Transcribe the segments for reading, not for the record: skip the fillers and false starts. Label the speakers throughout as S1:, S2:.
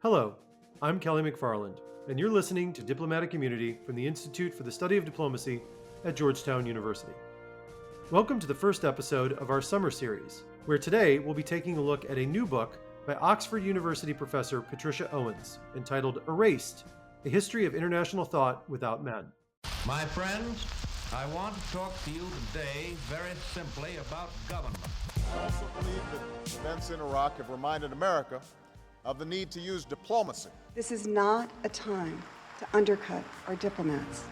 S1: Hello, I'm Kelly McFarland, and you're listening to Diplomatic Immunity from the Institute for the Study of Diplomacy at Georgetown University. Welcome to the first episode of our summer series, where today we'll be taking a look at a new book by Oxford University professor Patricia Owens, entitled Erased: A History of International Thought Without Men.
S2: My friends, I want to talk to you today very simply about government.
S3: I also believe that events in Iraq have reminded America of the need to use diplomacy.
S4: This is not a time to undercut our diplomats.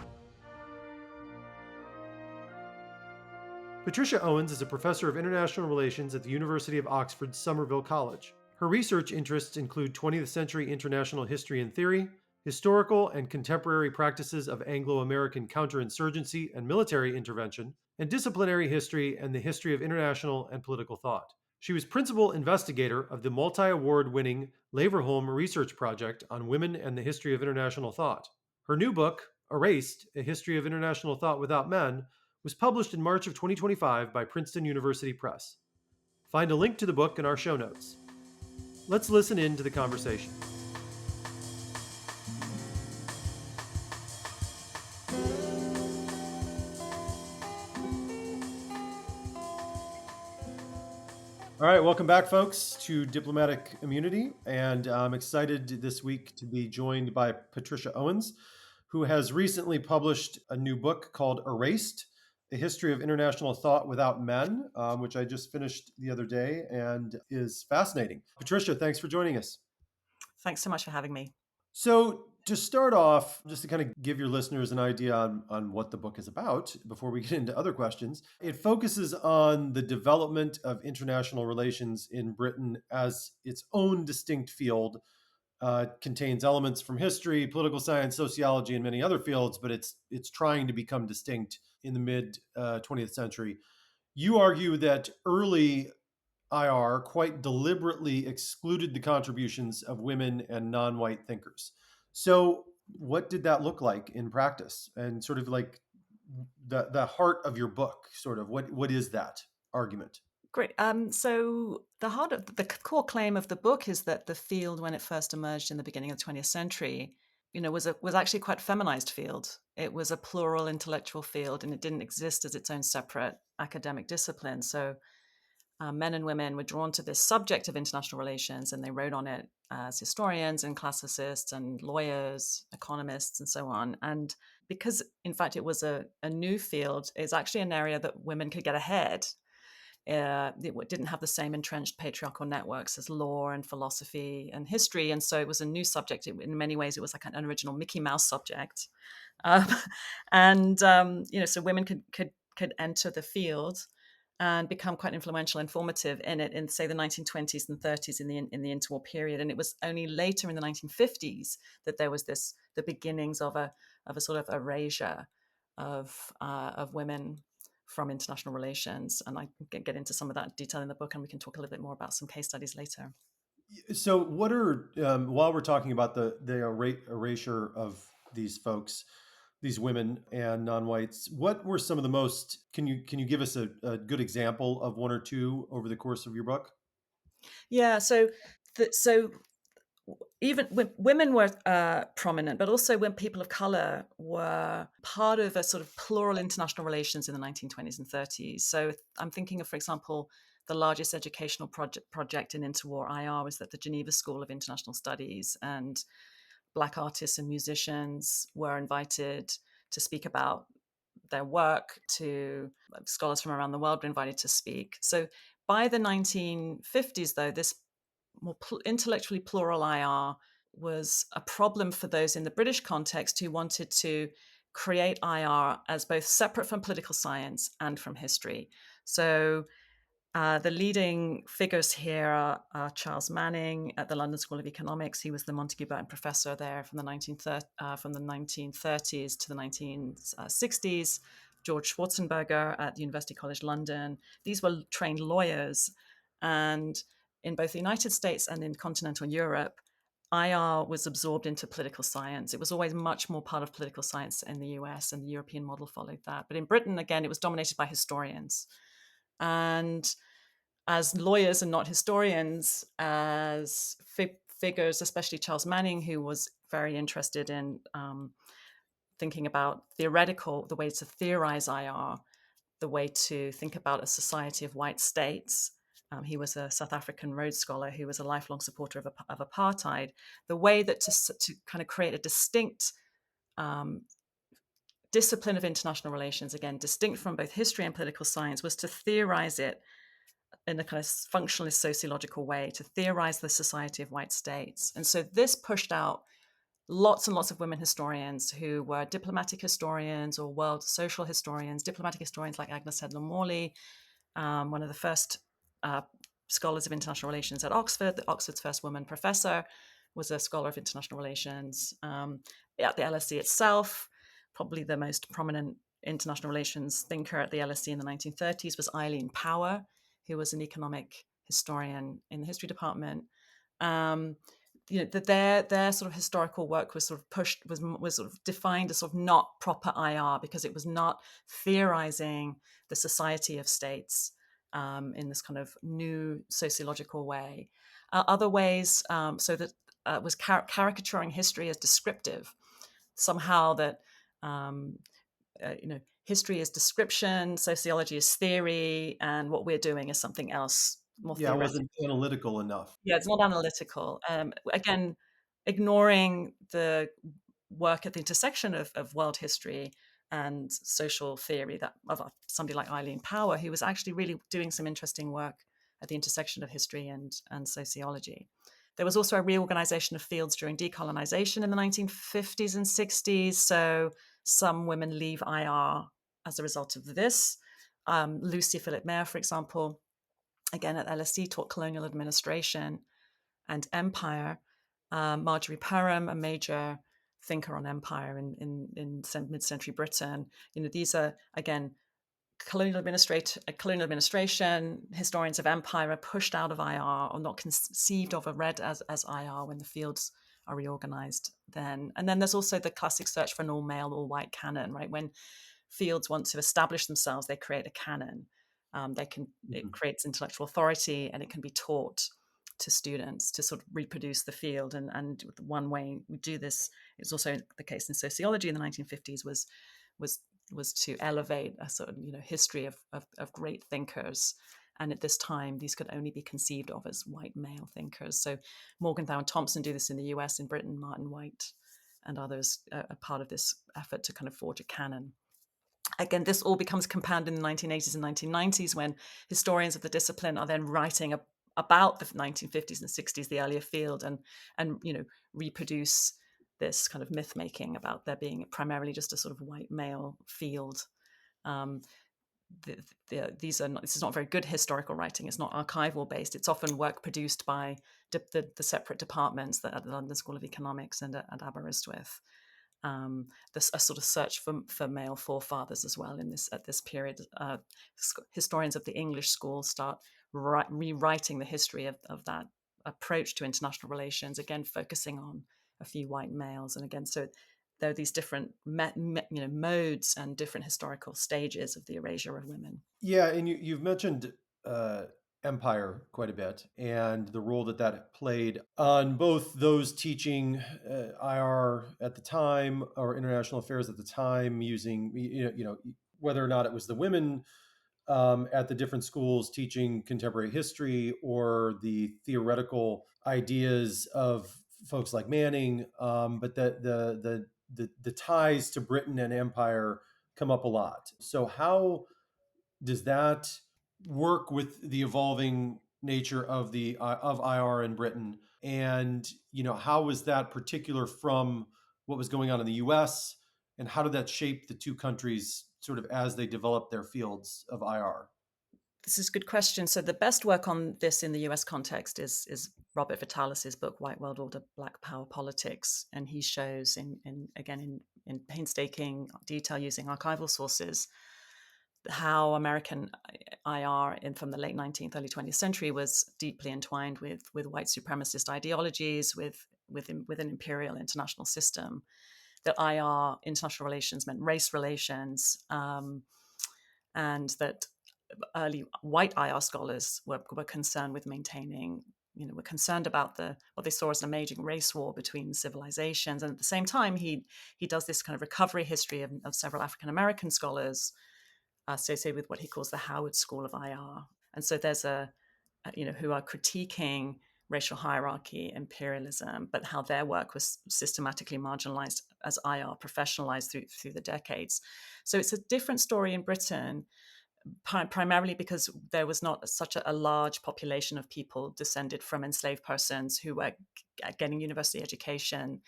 S1: Patricia Owens is a professor of international relations at the University of Oxford's Somerville College. Her research interests include 20th-century international history and theory, historical and contemporary practices of Anglo-American counterinsurgency and military intervention, and disciplinary history and the history of international and political thought. She was Principal Investigator of the multi-award-winning Leverhulme Research Project on Women and the History of International Thought. Her new book, Erased: A History of International Thought Without Men, was published in March of 2025 by Princeton University Press. Find a link to the book in our show notes. Let's listen in to the conversation. All right, welcome back, folks, to Diplomatic Immunity. And I'm excited this week to be joined by Patricia Owens, who has recently published a new book called Erased: A History of International Thought Without Men, which I just finished the other day and is fascinating. Patricia, thanks for joining us.
S5: Thanks so much for having me.
S1: So to start off, just to kind of give your listeners an idea on what the book is about before we get into other questions, it focuses on the development of international relations in Britain as its own distinct field. Contains elements from history, political science, sociology, and many other fields, but it's trying to become distinct in the mid 20th century. You argue that early IR quite deliberately excluded the contributions of women and non-white thinkers. So what did that look like in practice? And sort of like the heart of your book, sort of, what is that argument?
S5: Great. So the core claim of the book is that the field, when it first emerged in the beginning of the 20th century, was actually quite a feminized field. It was a plural intellectual field, and it didn't exist as its own separate academic discipline. So men and women were drawn to this subject of international relations, and they wrote on it as historians and classicists and lawyers, economists, and so on. And because, in fact, it was a new field, it's actually an area that women could get ahead. It didn't have the same entrenched patriarchal networks as law and philosophy and history. And so it was a new subject. In many ways, it was like an original Mickey Mouse subject. So women could enter the field and become quite influential and formative in it in, say, the 1920s and 30s in the interwar period. And it was only later in the 1950s that there was the beginnings of a sort of erasure of women from international relations. And I get into some of that detail in the book, and we can talk a little bit more about some case studies later.
S1: So what are, while we're talking about the erasure of these folks, these women and non-whites, what were some of the most, can you give us a good example of one or two over the course of your book?
S5: Yeah, so even when women were prominent, but also when people of color were part of a sort of plural international relations in the 1920s and 30s. So I'm thinking of, for example, the largest educational project in interwar IR was at the Geneva School of International Studies, and Black artists and musicians were invited to speak about their work. To scholars from around the world were invited to speak. So by the 1950s, though, this more intellectually plural IR was a problem for those in the British context who wanted to create IR as both separate from political science and from history. So the leading figures here are Charles Manning at the London School of Economics. He was the Montagu Burton professor there from the 1930s to the 1960s. George Schwarzenberger at University College London. These were trained lawyers, and in both the United States and in continental Europe, IR was absorbed into political science. It was always much more part of political science in the US, and the European model followed that. But in Britain, again, it was dominated by historians. And as lawyers and not historians, as figures, especially Charles Manning, who was very interested in thinking about the way to theorize IR, the way to think about a society of white states. He was a South African Rhodes Scholar who was a lifelong supporter of apartheid. The way that to kind of create a distinct um, discipline of international relations, again, distinct from both history and political science, was to theorize it in a kind of functionalist sociological way, to theorize the society of white states. And so this pushed out lots and lots of women historians who were diplomatic historians or world social historians, diplomatic historians like Agnes Headlam-Morley, one of the first scholars of international relations at Oxford. Oxford's first woman professor was a scholar of international relations. At the LSE itself, probably the most prominent international relations thinker at the LSE in the 1930s was Eileen Power, who was an economic historian in the history department. Their sort of historical work was sort of pushed, was sort of defined as sort of not proper IR because it was not theorizing the society of states in this kind of new sociological way. Other ways, so that was caricaturing history as descriptive, somehow that history is description, sociology is theory, and what we're doing is something else, more
S1: Yeah, it
S5: theoretical.
S1: wasn't analytical enough.
S5: Yeah, it's not analytical. Again, ignoring the work at the intersection of world history and social theory that of somebody like Eileen Power, who was actually really doing some interesting work at the intersection of history and sociology. There was also a reorganization of fields during decolonization in the 1950s and 60s. So some women leave IR as a result of this. Lucy Philip-Mayer, for example, again at LSE, taught colonial administration and empire. Marjorie Perham, a major thinker on empire in mid-century Britain. These are, again, colonial administration, historians of empire are pushed out of IR or not conceived of or read as IR when the fields are reorganized then. And then there's also the classic search for an all-male, all-white canon, right? When fields want to establish themselves, they create a canon. It creates intellectual authority, and it can be taught to students to sort of reproduce the field. And one way we do this is also the case in sociology in the 1950s was to elevate a sort of history of great thinkers. And at this time, these could only be conceived of as white male thinkers. So Morgenthau and Thompson do this in the US. In Britain, Martin White and others are part of this effort to kind of forge a canon. Again, this all becomes compounded in the 1980s and 1990s when historians of the discipline are then writing about the 1950s and 60s, the earlier field, and reproduce this kind of myth making about there being primarily just a sort of white male field. This is not very good historical writing. It's not archival based. It's often work produced by the separate departments that at the London School of Economics and at Aberystwyth. A sort of search for male forefathers as well at this period. Historians of the English school start rewriting the history of that approach to international relations, again focusing on a few white males. And again, so there are these different modes and different historical stages of the erasure of women.
S1: Yeah, and you've mentioned empire quite a bit and the role that played on both those teaching IR at the time or international affairs at the time, using whether or not it was the women at the different schools teaching contemporary history or the theoretical ideas of folks like Manning, but the ties to Britain and empire come up a lot. So how does that work with the evolving nature of of IR in Britain? And how was that particular from what was going on in the U.S. and how did that shape the two countries sort of as they developed their fields of IR?
S5: This is a good question. So the best work on this in the US context is Robert Vitalis's book, White World Order, Black Power Politics. And he shows in painstaking detail using archival sources how American IR from the late 19th, early 20th century was deeply entwined with white supremacist ideologies, with an imperial international system. That IR, international relations, meant race relations, and that early white IR scholars were concerned with maintaining were concerned about what they saw as an emerging race war between civilizations. And at the same time, he does this kind of recovery history of several African American scholars associated with what he calls the Howard School of IR. And so there's who are critiquing racial hierarchy, imperialism, but how their work was systematically marginalized as IR professionalized through the decades. So it's a different story in Britain, primarily because there was not such a large population of people descended from enslaved persons who were getting university education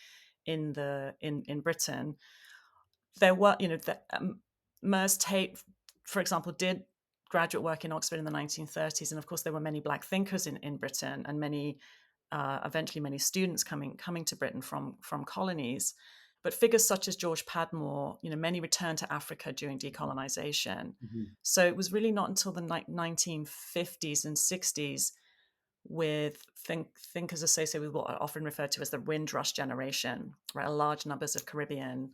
S5: in Britain. There were, Mers Tate, for example, did graduate work in Oxford in the 1930s, and of course there were many Black thinkers in Britain, and eventually many students coming to Britain from colonies. But figures such as George Padmore, many returned to Africa during decolonization.
S1: Mhm.
S5: So it was really not until the 1950s and 60s with thinkers associated with what are often referred to as the Windrush generation, right? Large numbers of Caribbean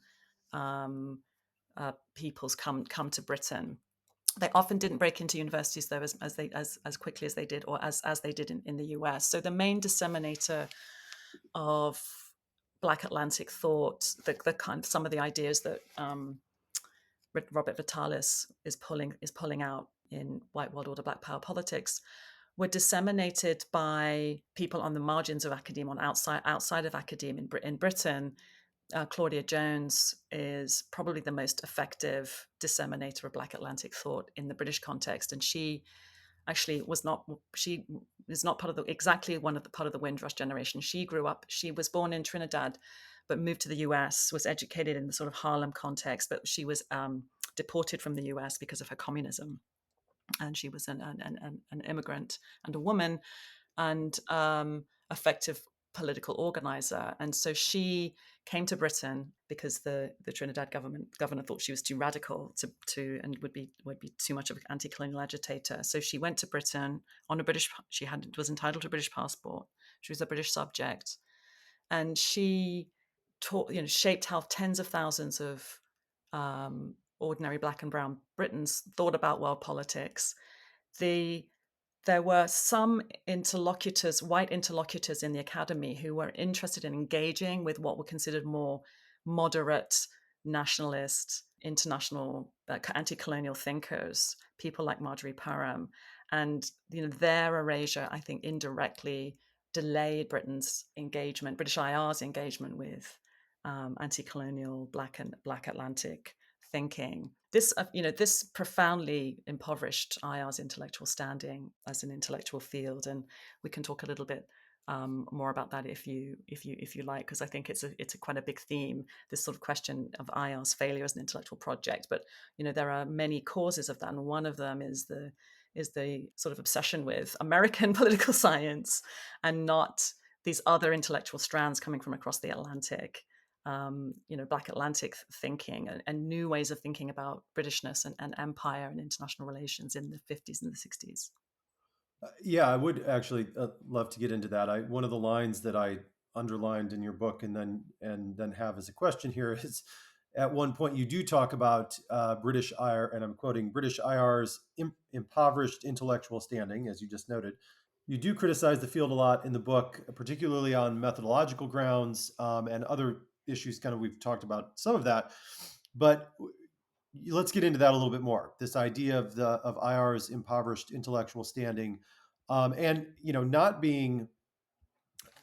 S5: peoples come to Britain. They often didn't break into universities though as quickly as they did, or as they did in the US. So the main disseminator of Black Atlantic thought, the kind of some of the ideas that Robert Vitalis is pulling out in White World Order, Black Power politics, were disseminated by people on the margins of academia, outside of academia in Britain. Claudia Jones is probably the most effective disseminator of Black Atlantic thought in the British context, and she actually was not. She is not part of the Windrush generation. She grew up. She was born in Trinidad, but moved to the U.S. Was educated in the sort of Harlem context, but she was deported from the U.S. because of her communism, and she was an immigrant and a woman, and effective political organizer. And so she came to Britain because the Trinidad governor thought she was too radical to and would be too much of an anti-colonial agitator. So she went to Britain on a British. Was entitled to a British passport. She was a British subject, and she shaped how tens of thousands of ordinary Black and brown Britons thought about world politics. There were some white interlocutors in the academy, who were interested in engaging with what were considered more moderate, nationalist, international, anti-colonial thinkers, people like Marjorie Parham. And their erasure, I think, indirectly delayed British IR's engagement with anti-colonial Black Atlantic thinking. This profoundly impoverished IR's intellectual standing as an intellectual field, and we can talk a little bit more about that if you like, because I think it's a quite a big theme. This sort of question of IR's failure as an intellectual project, but there are many causes of that, and one of them is the sort of obsession with American political science and not these other intellectual strands coming from across the Atlantic. Black Atlantic thinking and new ways of thinking about Britishness and empire and international relations in the 50s and the 60s.
S1: Yeah, I would actually love to get into that. One of the lines that I underlined in your book and then have as a question here is, at one point you do talk about British IR, and I'm quoting, British IR's impoverished intellectual standing, as you just noted. You do criticize the field a lot in the book, particularly on methodological grounds and other issues. Kind of, we've talked about some of that, but let's get into that a little bit more. This idea of IR's impoverished intellectual standing, and not being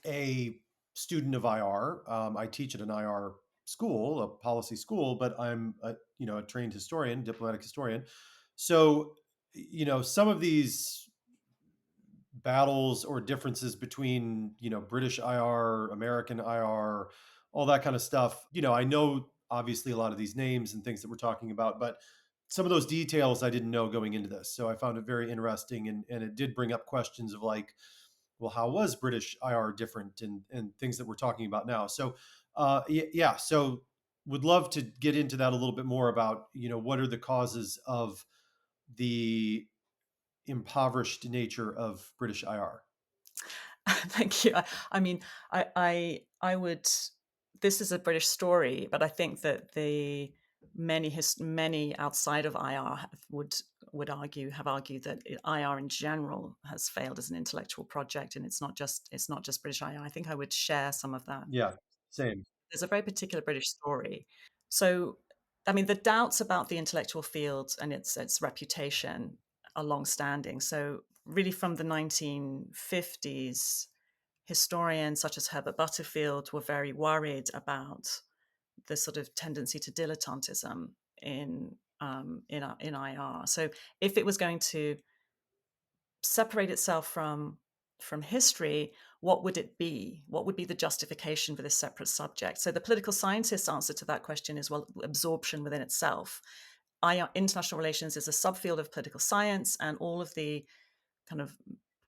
S1: a student of IR. I teach at an IR school, a policy school, but I'm a trained historian, diplomatic historian. So some of these battles or differences between British IR, American IR, all that kind of stuff. I know obviously a lot of these names and things that we're talking about, but some of those details I didn't know going into this. So I found it very interesting, and it did bring up questions of like, well, how was British IR different, and things that we're talking about now. So yeah, so would love to get into that a little bit more about what are the causes of the impoverished nature of British IR.
S5: Thank you. I mean, I would. This is a British story, but I think that the many outside of IR would have argued that IR in general has failed as an intellectual project, and it's not just British IR. I think I would share some of that.
S1: Yeah, same.
S5: There's a very particular British story. So, I mean, the doubts about the intellectual field and its reputation are long-standing. So, really, from the 1950s, historians such as Herbert Butterfield were very worried about the sort of tendency to dilettantism in IR. So, if it was going to separate itself from history, what would it be? What would be the justification for this separate subject? So the political scientist's answer to that question is, well, absorption within itself. International relations is a subfield of political science, and all of the kind of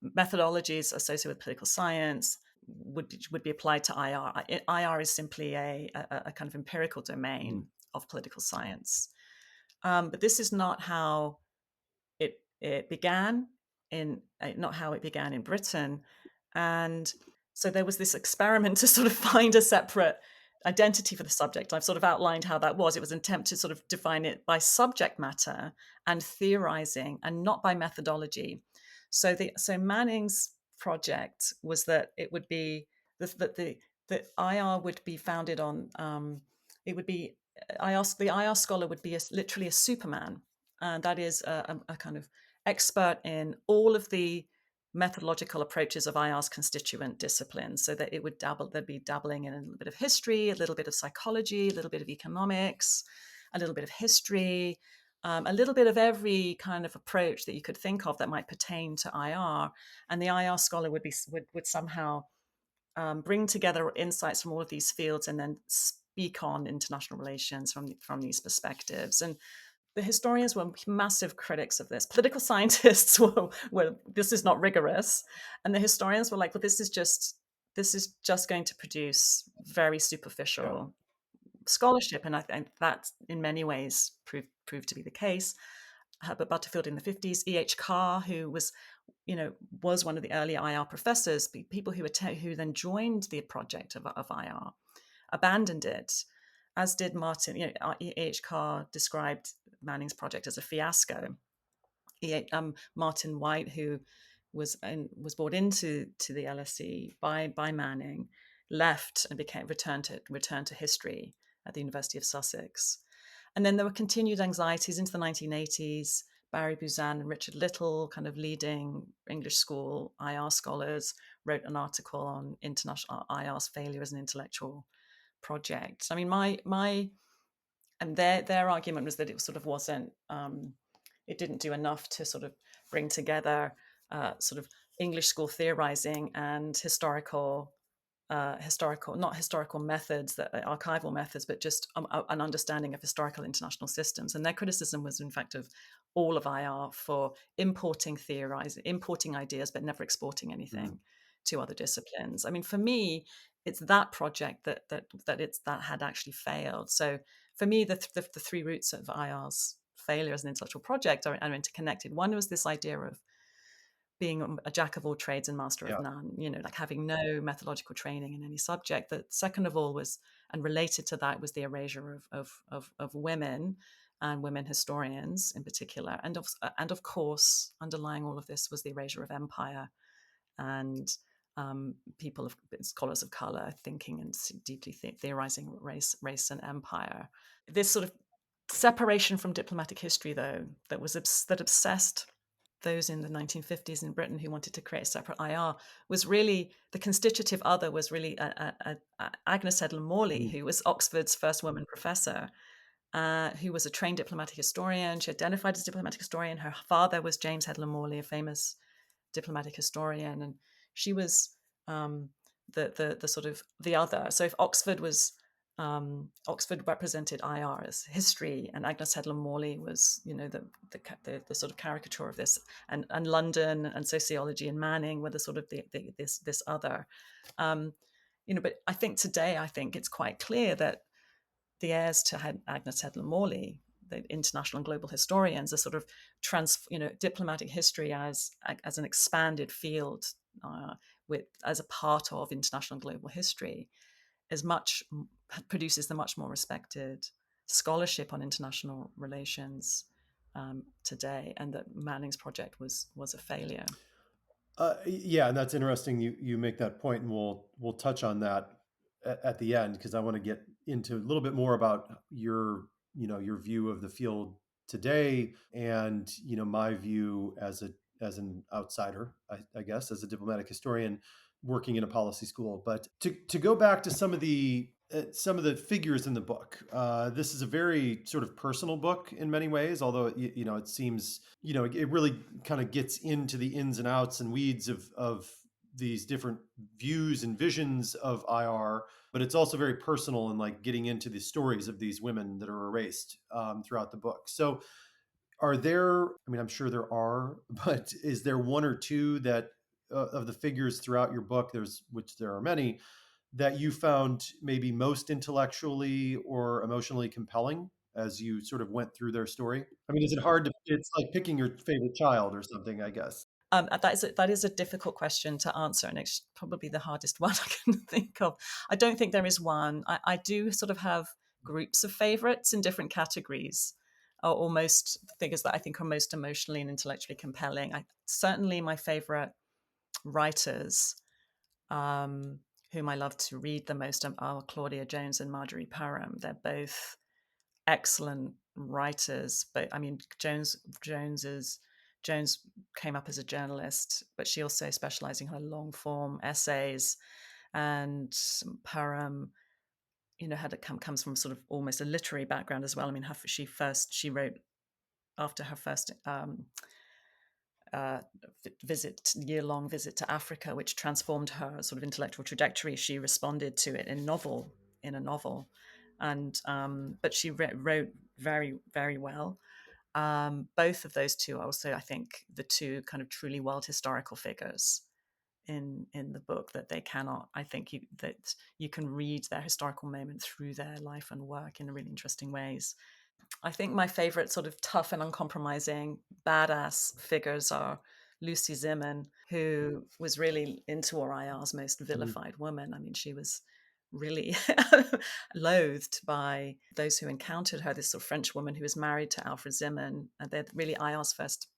S5: methodologies associated with political science would be applied to IR. IR is simply a kind of empirical domain of political science. But this is not how it began not how it began in Britain. And so there was this experiment to sort of find a separate identity for the subject. I've sort of outlined how that was. It was an attempt to sort of define it by subject matter and theorizing, and not by methodology. So Manning's project was that it would be that the IR would be founded on it would be the IR scholar would be literally a Superman, and that is a kind of expert in all of the methodological approaches of IR's constituent disciplines, so that they'd be dabbling in a little bit of history, a little bit of psychology, a little bit of economics, a little bit of history, a little bit of every kind of approach that you could think of that might pertain to IR. And the IR scholar would somehow bring together insights from all of these fields and then speak on international relations from these perspectives. And the historians were massive critics of this. Political scientists were this is not rigorous, and the historians were like, well, this is just going to produce very superficial scholarship. And I think that in many ways proved to be the case. Herbert Butterfield in the 50s, E.H. Carr, who was one of the early IR professors, people who then joined the project of IR, abandoned it, as did Martin. E.H. Carr described Manning's project as a fiasco. Martin White, who was brought into the LSE by Manning, left and returned to history at the University of Sussex. And then there were continued anxieties into the 1980s. Barry Buzan and Richard Little, kind of leading English school IR scholars, wrote an article on international IR's failure as an intellectual project. I mean, and their argument was that it sort of wasn't, it didn't do enough to sort of bring together sort of English school theorizing and historical not historical methods, that archival methods, but just an understanding of historical international systems. And their criticism was, in fact, of all of IR for importing ideas, but never exporting anything to other disciplines. I mean, for me, it's that project that had actually failed. So for me, the three roots of IR's failure as an intellectual project are interconnected. One was this idea of being a jack of all trades and master of none, like having no methodological training in any subject. The second of all was, and related to that, was the erasure of women and women historians in particular. And of course, underlying all of this was the erasure of empire and scholars of color thinking and deeply theorizing race and empire. This sort of separation from diplomatic history, though, that obsessed those in the 1950s in Britain who wanted to create a separate IR, was really the constitutive other was really Agnes Headlam Morley, who was Oxford's first woman professor, who was a trained diplomatic historian. She identified as a diplomatic historian. Her father was James Headlam Morley, a famous diplomatic historian, and she was the sort of the other. So if Oxford represented IR as history, and Agnes Headlam Morley was, the sort of caricature of this, and London and sociology and Manning were the sort of this other. But I think today, it's quite clear that the heirs to Agnes Headlam Morley, the international and global historians, are sort of diplomatic history as an expanded field as a part of international and global history, produces the much more respected scholarship on international relations today, and that Manning's project was a failure.
S1: Yeah, and that's interesting. You make that point, and we'll touch on that at the end, because I want to get into a little bit more about your view of the field today, and my view as an outsider, I guess, as a diplomatic historian working in a policy school. But to go back to some of the figures in the book, this is a very sort of personal book in many ways, although it seems it really kind of gets into the ins and outs and weeds of these different views and visions of IR, but it's also very personal and like getting into the stories of these women that are erased throughout the book. So are there, I mean, I'm sure there are, but is there one or two that of the figures throughout your book, which there are many, that you found maybe most intellectually or emotionally compelling as you sort of went through their story? I mean, is it hard to, it's like picking your favorite child or something, I guess.
S5: That is a difficult question to answer, and it's probably the hardest one I can think of. I don't think there is one. I do sort of have groups of favorites in different categories, or almost figures that I think are most emotionally and intellectually compelling. Certainly my favorite writers, whom I love to read the most, are Claudia Jones and Marjorie Parham. They're both excellent writers, but I mean, Jones came up as a journalist, but she also specialized in her long form essays. And Parham, comes from sort of almost a literary background as well. I mean, she wrote after her first uh, year-long visit to Africa, which transformed her sort of intellectual trajectory. She responded to it in a novel, and but she wrote very, very well. Both of those two are also, I think, the two kind of truly world historical figures in the book, that they cannot. I think that you can read their historical moment through their life and work in really interesting ways. I think my favorite sort of tough and uncompromising badass figures are Lucy Zimmern, who was really into IR's most
S1: Mhm.
S5: vilified woman. I mean, she was really loathed by those who encountered her. This sort of French woman who was married to Alfred Zimmern, and they're really IR's first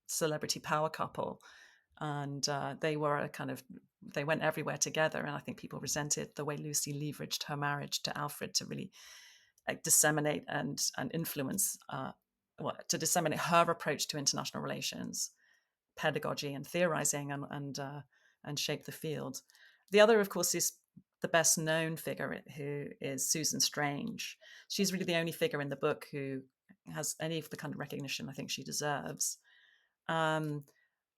S5: celebrity power couple. And they went everywhere together. And I think people resented the way Lucy leveraged her marriage to Alfred to really disseminate and influence, to disseminate her approach to international relations, pedagogy, and theorizing, and shape the field. The other, of course, is the best known figure, who is Susan Strange. She's really the only figure in the book who has any of the kind of recognition I think she deserves. Um,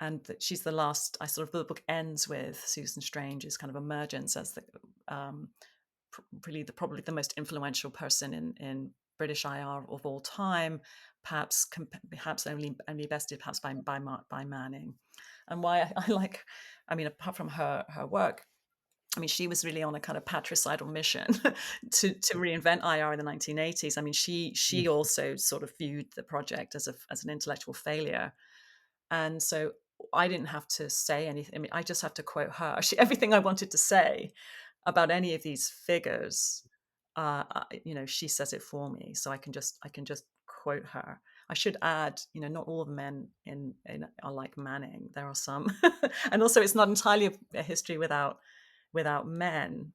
S5: and that she's the last. The book ends with Susan Strange's kind of emergence as the probably the most influential person in British IR of all time, perhaps only bested perhaps by Manning. And why I like, I mean, apart from her work, I mean, she was really on a kind of patricidal mission to reinvent IR in the 1980s. I mean, she also sort of viewed the project as an intellectual failure, and so I didn't have to say anything. I mean, I just have to quote her. Everything I wanted to say about any of these figures, she says it for me. So I can just quote her. I should add, not all the men in are like Manning. There are some, and also it's not entirely a history without men.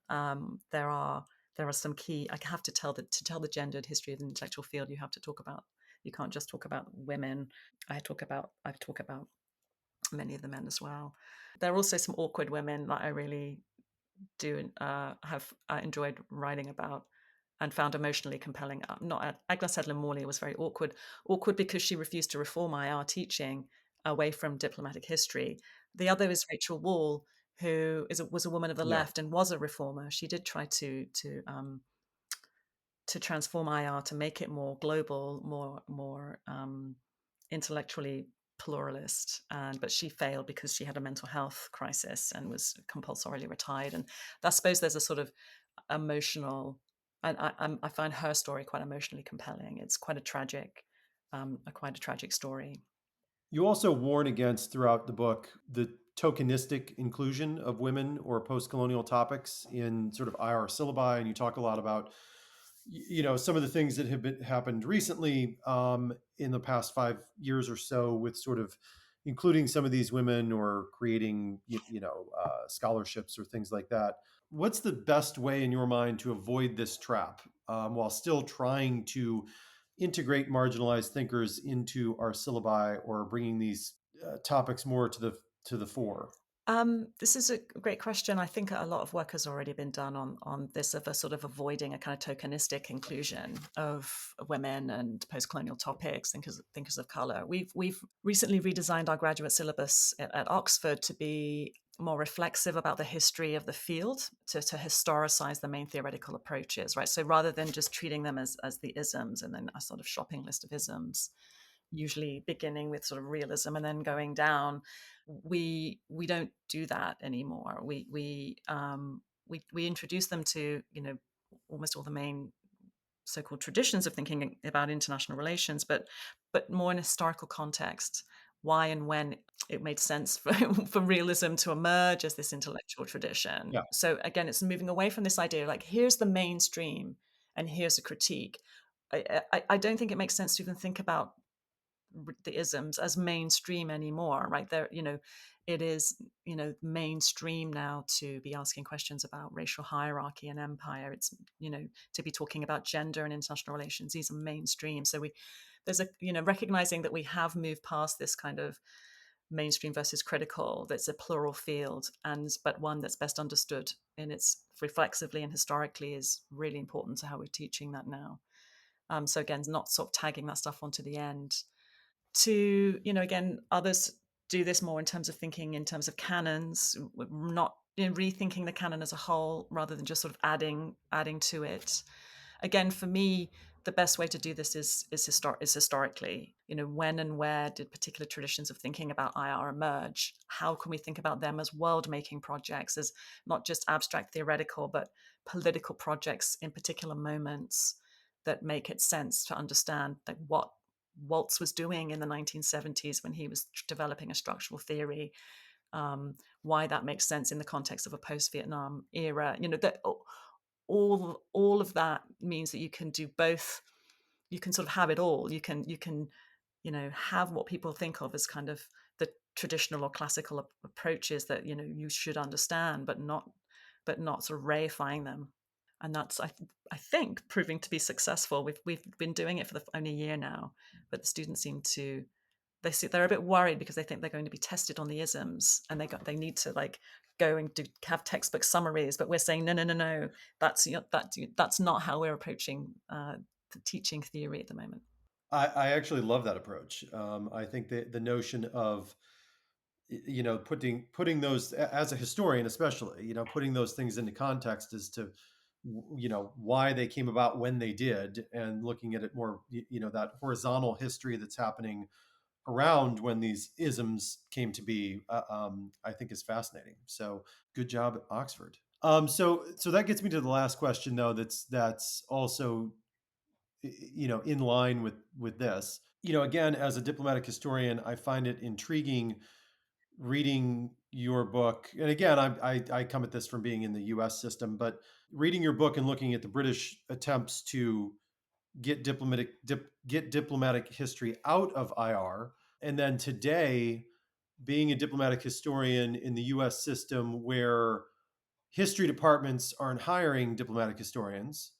S5: There are some key. I have to tell the gendered history of the intellectual field. You have to talk about. You can't just talk about women. I talk about many of the men as well. There are also some awkward women that I really do have enjoyed writing about and found emotionally compelling. Not Agnes Sedler Morley was very awkward because she refused to reform IR teaching away from diplomatic history. The other is Rachel Wall, who was a woman of the
S1: Yeah.
S5: left and was a reformer. She did try to transform IR to make it more global, more intellectually pluralist, but she failed because she had a mental health crisis and was compulsorily retired. And I suppose there's a sort of emotional, and I find her story quite emotionally compelling. It's quite a quite a tragic story.
S1: You also warn against throughout the book the tokenistic inclusion of women or post colonial topics in sort of IR syllabi. And you talk a lot about some of the things that have happened recently, in the past 5 years or so, with sort of including some of these women or creating, scholarships or things like that. What's the best way in your mind to avoid this trap, while still trying to integrate marginalized thinkers into our syllabi, or bringing these topics more to the fore?
S5: This is a great question. I think a lot of work has already been done on this, of a sort of avoiding a kind of tokenistic inclusion of women and post-colonial topics, thinkers of color. We've recently redesigned our graduate syllabus at Oxford to be more reflexive about the history of the field, to historicize the main theoretical approaches, right? So rather than just treating them as the isms and then a sort of shopping list of isms, usually beginning with sort of realism and then going down, we don't do that anymore. We introduce them to almost all the main so-called traditions of thinking about international relations, but more in a historical context. Why and when it made sense for, for realism to emerge as this intellectual tradition.
S1: Yeah.
S5: So again, it's moving away from this idea like, here's the mainstream and here's a critique. I don't think it makes sense to even think about the isms as mainstream anymore, right? There, it is, mainstream now to be asking questions about racial hierarchy and empire. It's, to be talking about gender and international relations. These are mainstream. So there's a, recognizing that we have moved past this kind of mainstream versus critical, that's a plural field, but one that's best understood in its reflexively and historically, is really important to how we're teaching that now. So again, not sort of tagging that stuff onto the end. To, again, others do this more in terms of thinking in terms of canons, not rethinking the canon as a whole rather than just sort of adding to it. Again, for me, the best way to do this is historically. When and where did particular traditions of thinking about IR emerge? How can we think about them as world-making projects, as not just abstract theoretical, but political projects in particular moments that make it sense to understand like what Waltz was doing in the 1970s when he was developing a structural theory, why that makes sense in the context of a post-Vietnam era. That all of that means that you can do both. You can sort of have it all. You can have what people think of as kind of the traditional or classical approaches that you should understand, but not sort of reifying them. And that's, I think, proving to be successful. We've been doing it for only a year now, but the students seem to they're a bit worried because they think they're going to be tested on the isms, and they need to like go and have textbook summaries. But we're saying no, that's not how we're approaching the teaching theory at the moment.
S1: I actually love that approach. I think that the notion of putting those, as a historian especially, putting those things into context as to why they came about when they did, and looking at it more, that horizontal history that's happening around when these isms came to be, I think is fascinating. So good job at Oxford. So that gets me to the last question, though. That's also in line with this. Again, as a diplomatic historian, I find it intriguing reading your book. And again, I come at this from being in the U.S. system, but reading your book and looking at the British attempts to get diplomatic history out of IR, and then today being a diplomatic historian in the U.S. system, where history departments aren't hiring diplomatic historians,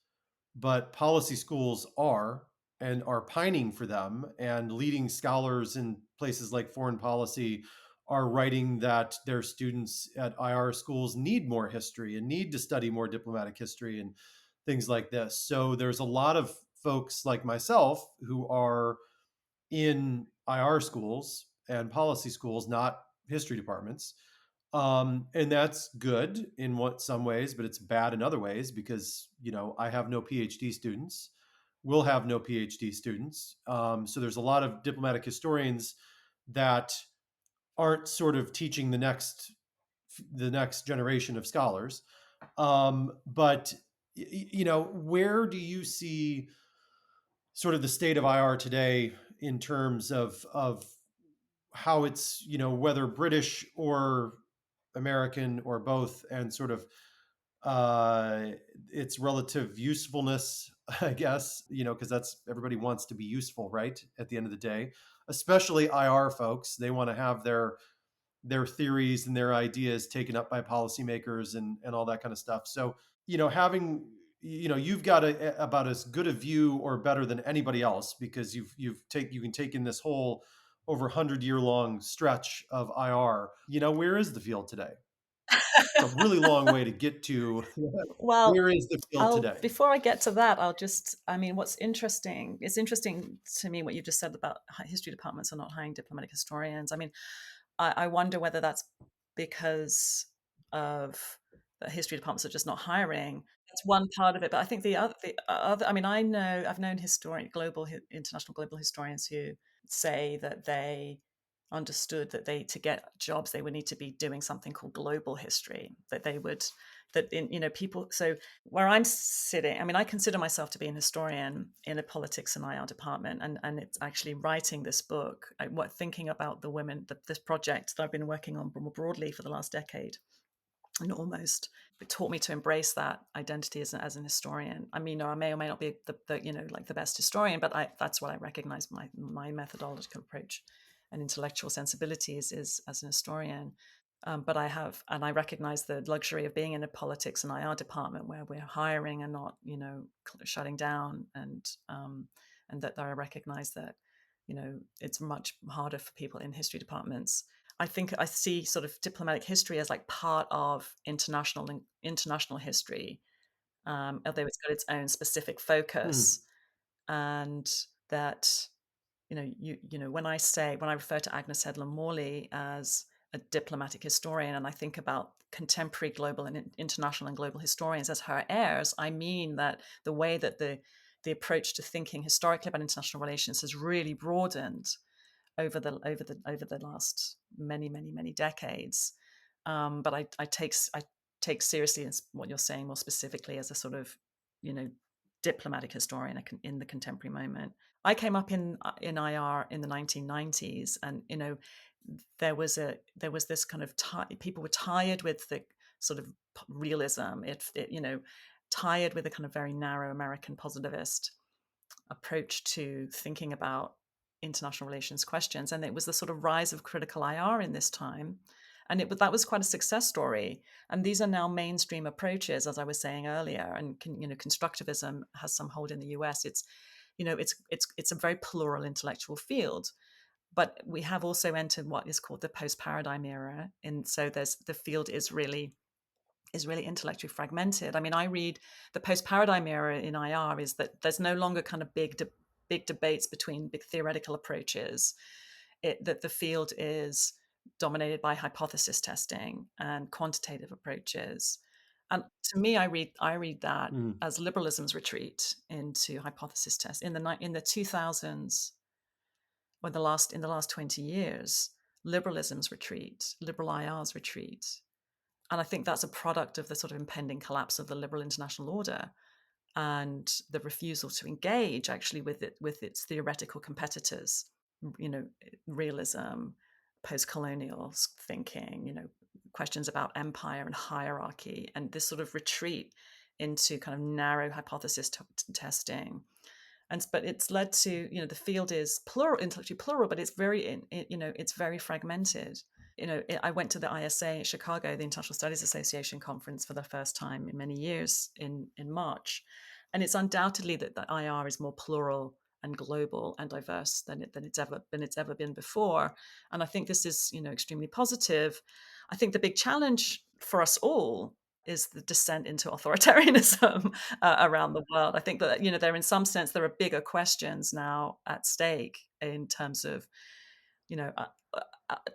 S1: but policy schools are, and are pining for them, and leading scholars in places like foreign policy are writing that their students at IR schools need more history and need to study more diplomatic history and things like this. So there's a lot of folks like myself who are in IR schools and policy schools, not history departments. And that's good in some ways, but it's bad in other ways, because I have no PhD students. We'll have no PhD students. So there's a lot of diplomatic historians that aren't sort of teaching the next generation of scholars. But where do you see sort of the state of IR today in terms of how it's, whether British or American or both, and sort of its relative usefulness, I guess, because that's everybody wants to be useful, right? At the end of the day, especially IR folks, they want to have their theories and their ideas taken up by policymakers and all that kind of stuff. So, having you've got about as good a view or better than anybody else because you can take in this whole over 100-year long stretch of IR. Where is the field today? It's a really long way to get to
S5: Well,
S1: where is the field today?
S5: before I get to that, I mean, what's interesting, it's interesting to me what you've just said about history departments are not hiring diplomatic historians. I mean, I wonder whether that's because of the history departments are just not hiring. That's one part of it, but I think the other, I mean, I've known international global historians who say that they understood that to get jobs they would need to be doing something called global history, that they would that in people. So where I'm sitting, I mean, I consider myself to be an historian in a politics and IR department, and it's actually writing this book, thinking about the women, this project that I've been working on more broadly for the last decade, and almost it taught me to embrace that identity as an historian. I mean, I may or may not be like the best historian, but that's what I recognize my methodological approach and intellectual sensibilities is as an historian. But I recognize the luxury of being in a politics and IR department where we're hiring and not, shutting down, and that I recognize that, it's much harder for people in history departments. I think I see sort of diplomatic history as like part of international history, although it's got its own specific
S1: Hmm.
S5: focus, and that when I refer to Agnes Headlam Morley as a diplomatic historian, and I think about contemporary global and international and global historians as her heirs, I mean that the way that the approach to thinking historically about international relations has really broadened over the last many decades. But I take seriously what you're saying more specifically as a sort of you know diplomatic historian in the contemporary moment. I came up in IR in the 1990s, and there was this kind of people were tired with the sort of realism. Tired with a kind of very narrow American positivist approach to thinking about international relations questions, and it was the sort of rise of critical IR in this time, and that was quite a success story. And these are now mainstream approaches, as I was saying earlier. And constructivism has some hold in the US. It's a very plural intellectual field, but we have also entered what is called the post-paradigm era, and so the field is really intellectually fragmented. I mean, I read the post-paradigm era in IR is that there's no longer kind of big debates between big theoretical approaches. That the field is dominated by hypothesis testing and quantitative approaches. And to me, I read that
S1: Hmm.
S5: as liberalism's retreat into hypothesis test in the 2000s, or in the last 20 years, liberalism's retreat, liberal IR's retreat. And I think that's a product of the sort of impending collapse of the liberal international order and the refusal to engage actually with its theoretical competitors, you know, realism, post-colonial thinking, questions about empire and hierarchy, and this sort of retreat into kind of narrow hypothesis testing. But it's led to, the field is plural, intellectually plural, but it's it's very fragmented. I went to the ISA at Chicago, the International Studies Association conference, for the first time in many years in March, and it's undoubtedly that the IR is more plural and global and diverse than it's ever been before. And I think this is extremely positive. I think the big challenge for us all is the descent into authoritarianism around the world. I think that there, in some sense, there are bigger questions now at stake in terms of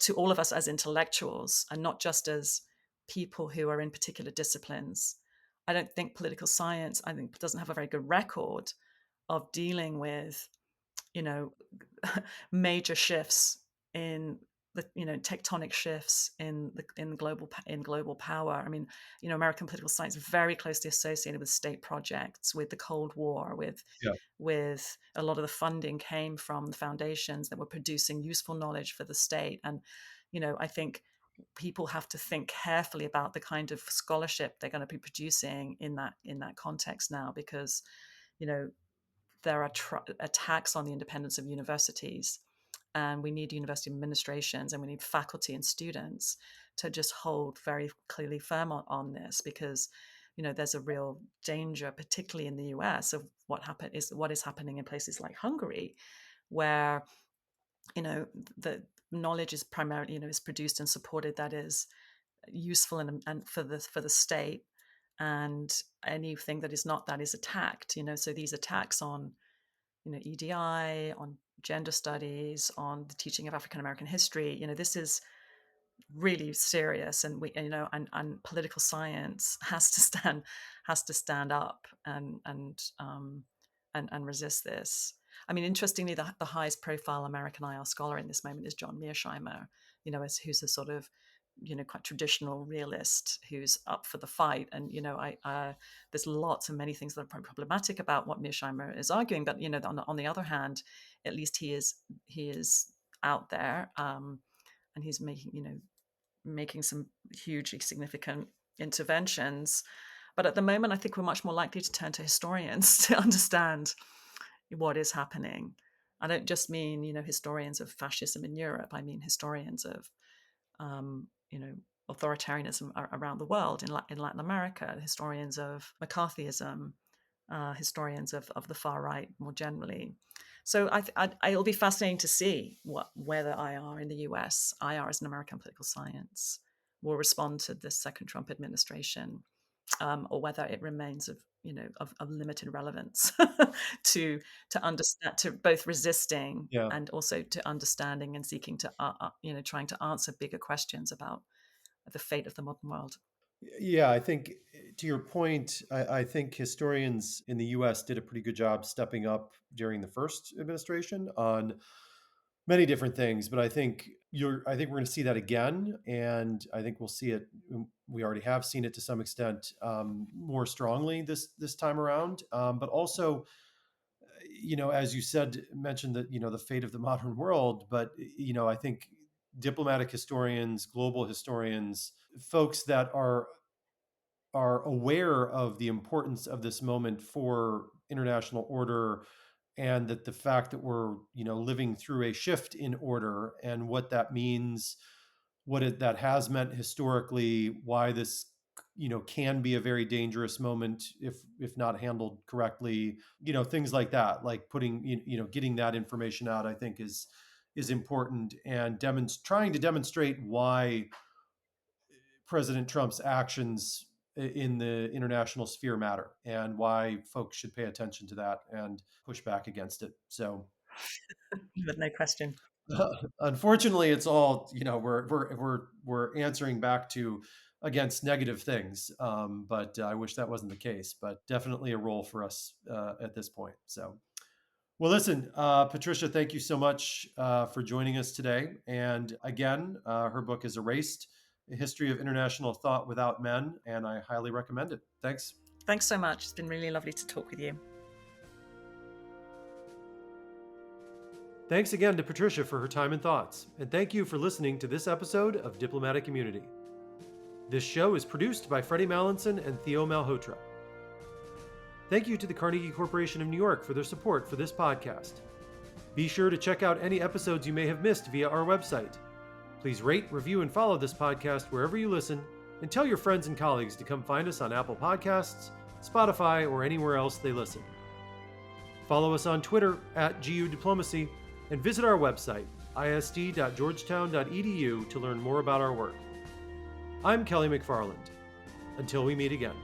S5: to all of us as intellectuals, and not just as people who are in particular disciplines. I don't think political science, doesn't have a very good record of dealing with, you know, major shifts in the tectonic shifts in global power. I mean, American political science is very closely associated with state projects, with the Cold War,
S1: Yeah.
S5: with a lot of the funding came from the foundations that were producing useful knowledge for the state. And I think people have to think carefully about the kind of scholarship they're going to be producing in that context now, because you know, there are attacks on the independence of universities, and we need university administrations and we need faculty and students to just hold very clearly firm on this, because there's a real danger, particularly in the US, of what is happening in places like Hungary, where the knowledge is primarily is produced and supported, that is useful and for the state, and anything that is not, that is attacked. So these attacks on EDI, on gender studies, on the teaching of African American history, this is really serious, and and political science has to stand up and resist this. I mean, interestingly, the highest profile American IR scholar in this moment is John Mearsheimer, who's a sort of quite traditional realist who's up for the fight. And there's lots and many things that are problematic about what Mearsheimer is arguing, but on the other hand, at least he is out there, and he's making some hugely significant interventions. But at the moment, I think we're much more likely to turn to historians to understand what is happening. I don't just mean historians of fascism in Europe. I mean historians of authoritarianism around the world, in Latin America, historians of McCarthyism, historians of the far right more generally. So it'll be fascinating to see whether IR in the US, IR as an American political science, will respond to this second Trump administration, or whether it remains of limited relevance to understand, to both resisting
S1: Yeah.
S5: and also to understanding and seeking to trying to answer bigger questions about the fate of the modern world.
S1: Yeah, I think to your point, I think historians in the US did a pretty good job stepping up during the first administration on many different things. But I think we're going to see that again, and I think we'll see it. We already have seen it to some extent, more strongly this time around. But also, as you said, mentioned that the fate of the modern world. But I think diplomatic historians, global historians, folks that are aware of the importance of this moment for international order, and that the fact that we're living through a shift in order, and what that means, that has meant historically, why this can be a very dangerous moment if not handled correctly, things like that, like getting that information out, I think is important, and trying to demonstrate why President Trump's actions in the international sphere matter, and why folks should pay attention to that and push back against it. So,
S5: With no question.
S1: unfortunately, it's all we're answering back to against negative things. But I wish that wasn't the case. But definitely a role for us at this point. So. Well, listen, Patricia, thank you so much for joining us today. And again, her book is Erased: A History of International Thought Without Men, and I highly recommend it. Thanks.
S5: Thanks so much. It's been really lovely to talk with you.
S1: Thanks again to Patricia for her time and thoughts. And thank you for listening to this episode of Diplomatic Immunity. This show is produced by Freddie Mallinson and Theo Malhotra. Thank you to the Carnegie Corporation of New York for their support for this podcast. Be sure to check out any episodes you may have missed via our website. Please rate, review, and follow this podcast wherever you listen, and tell your friends and colleagues to come find us on Apple Podcasts, Spotify, or anywhere else they listen. Follow us on Twitter @GU Diplomacy, and visit our website, isd.georgetown.edu, to learn more about our work. I'm Kelly McFarland. Until we meet again.